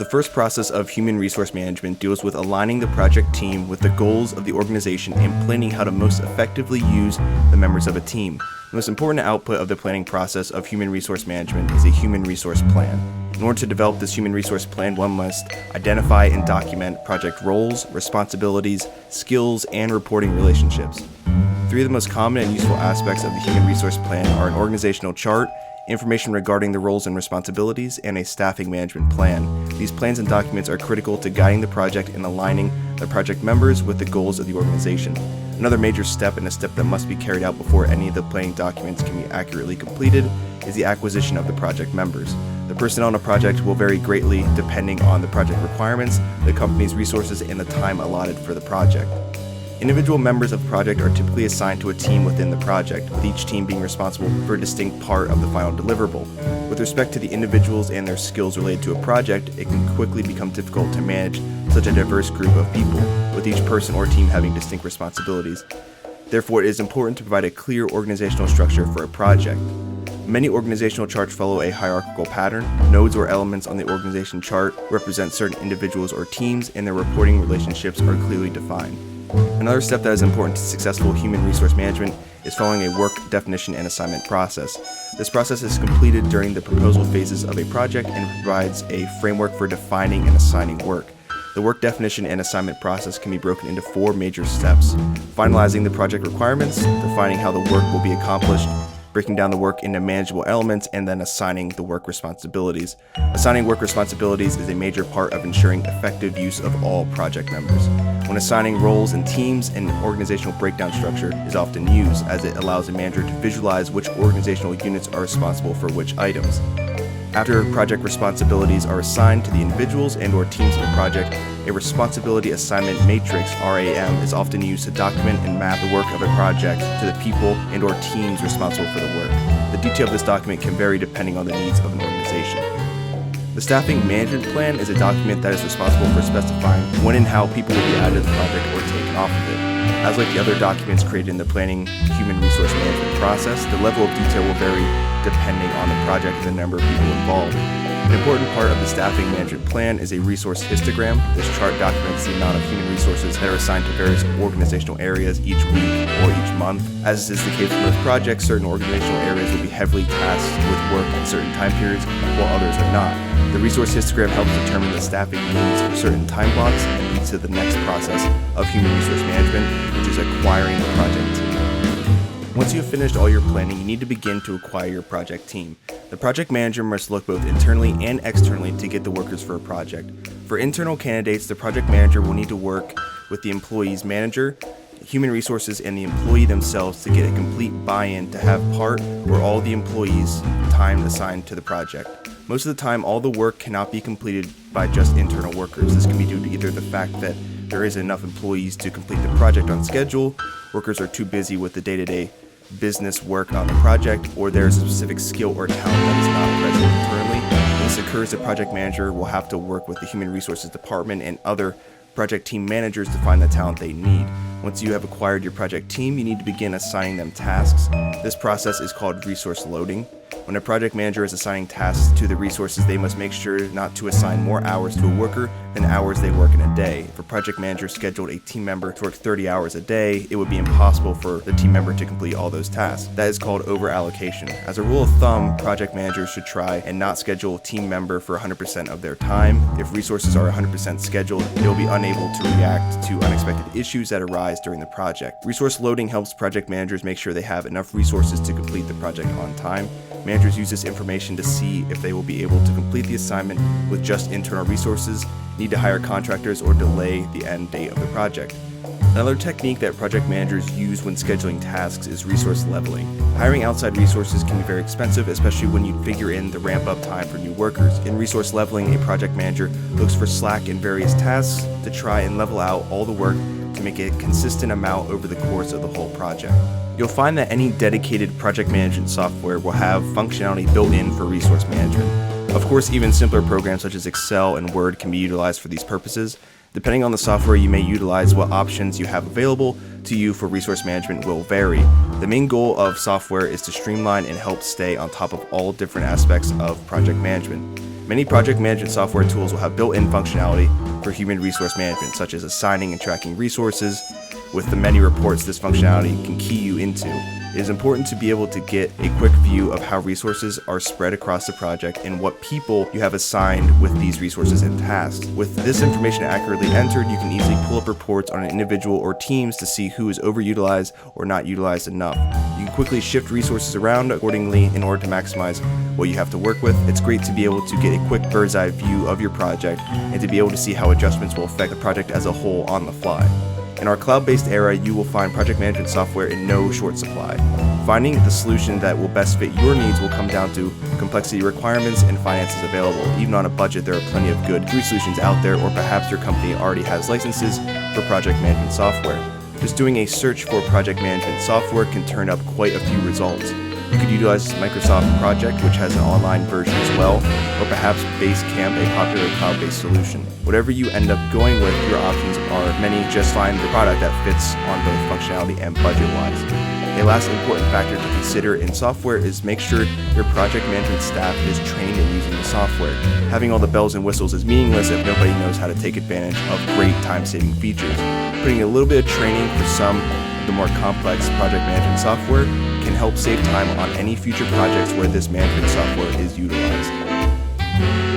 The first process of human resource management deals with aligning the project team with the goals of the organization and planning how to most effectively use the members of a team. The most important output of the planning process of human resource management is a human resource plan. In order to develop this human resource plan, one must identify and document project roles, responsibilities, skills, and reporting relationships. Three of the most common and useful aspects of the human resource plan are an organizational chart, information regarding the roles and responsibilities, and a staffing management plan. These plans and documents are critical to guiding the project and aligning the project members with the goals of the organization. Another major step, and a step that must be carried out before any of the planning documents can be accurately completed, is the acquisition of the project members. The personnel on a project will vary greatly depending on the project requirements, the company's resources, and the time allotted for the project. Individual members of the project are typically assigned to a team within the project, with each team being responsible for a distinct part of the final deliverable. With respect to the individuals and their skills related to a project, it can quickly become difficult to manage such a diverse group of people, with each person or team having distinct responsibilities. Therefore, it is important to provide a clear organizational structure for a project. Many organizational charts follow a hierarchical pattern. Nodes or elements on the organization chart represent certain individuals or teams, and their reporting relationships are clearly defined. Another step that is important to successful human resource management is following a work definition and assignment process. This process is completed during the proposal phases of a project and provides a framework for defining and assigning work. The work definition and assignment process can be broken into four major steps: finalizing the project requirements, defining how the work will be accomplished, breaking down the work into manageable elements, and then assigning the work responsibilities. Assigning work responsibilities is a major part of ensuring effective use of all project members. When assigning roles and teams, an organizational breakdown structure is often used, as it allows a manager to visualize which organizational units are responsible for which items. After project responsibilities are assigned to the individuals and/or teams of the project, a responsibility assignment matrix (RAM) is often used to document and map the work of a project to the people and/or teams responsible for the work. The detail of this document can vary depending on the needs of an organization. The staffing management plan is a document that is responsible for specifying when and how people will be added to the project or taken off of it. As like the other documents created in the planning human resource management process, the level of detail will vary depending on the project and the number of people involved. An important part of the staffing management plan is a resource histogram. This chart documents the amount of human resources that are assigned to various organizational areas each week or each month. As is the case with most projects, certain organizational areas will be heavily tasked with work in certain time periods, while others are not. The resource histogram helps determine the staffing needs for certain time blocks and leads to the next process of human resource management, which is acquiring the project team. Once you have finished all your planning, you need to begin to acquire your project team. The project manager must look both internally and externally to get the workers for a project. For internal candidates, the project manager will need to work with the employee's manager, human resources, and the employee themselves to get a complete buy-in to have part or all the employees' time assigned to the project. Most of the time, all the work cannot be completed by just internal workers. This can be due to either the fact that there isn't enough employees to complete the project on schedule, workers are too busy with the day-to-day business work on the project, or there is a specific skill or talent that is not present internally. When this occurs, the project manager will have to work with the human resources department and other project team managers to find the talent they need. Once you have acquired your project team, you need to begin assigning them tasks. This process is called resource loading. When a project manager is assigning tasks to the resources, they must make sure not to assign more hours to a worker than hours they work in a day. If a project manager scheduled a team member to work 30 hours a day, it would be impossible for the team member to complete all those tasks. That is called over-allocation. As a rule of thumb, project managers should try and not schedule a team member for 100% of their time. If resources are 100% scheduled, they will be unable to react to unexpected issues that arise during the project. Resource loading helps project managers make sure they have enough resources to complete the project on time. Managers use this information to see if they will be able to complete the assignment with just internal resources, need to hire contractors, or delay the end date of the project. Another technique that project managers use when scheduling tasks is resource leveling. Hiring outside resources can be very expensive, especially when you figure in the ramp-up time for new workers. In resource leveling, a project manager looks for slack in various tasks to try and level out all the work to make a consistent amount over the course of the whole project. You'll find that any dedicated project management software will have functionality built in for resource management. Of course, even simpler programs such as Excel and Word can be utilized for these purposes. Depending on the software you may utilize, what options you have available to you for resource management will vary. The main goal of software is to streamline and help stay on top of all different aspects of project management. Many project management software tools will have built-in functionality for human resource management, such as assigning and tracking resources. With the many reports this functionality can key you into, it is important to be able to get a quick view of how resources are spread across the project and what people you have assigned with these resources and tasks. With this information accurately entered, you can easily pull up reports on an individual or teams to see who is overutilized or not utilized enough. You can quickly shift resources around accordingly in order to maximize what you have to work with. It's great to be able to get a quick bird's eye view of your project and to be able to see how adjustments will affect the project as a whole on the fly. In our cloud-based era, you will find project management software in no short supply. Finding the solution that will best fit your needs will come down to complexity requirements and finances available. Even on a budget, there are plenty of good free solutions out there, or perhaps your company already has licenses for project management software. Just doing a search for project management software can turn up quite a few results. You could utilize Microsoft Project, which has an online version as well, or perhaps Basecamp, a popular cloud-based solution. Whatever you end up going with, your options are many. Just find the product that fits on both functionality and budget-wise. A last important factor to consider in software is make sure your project management staff is trained in using the software. Having all the bells and whistles is meaningless if nobody knows how to take advantage of great time-saving features. Putting a little bit of training for some of the more complex project management software can help save time on any future projects where this management software is utilized.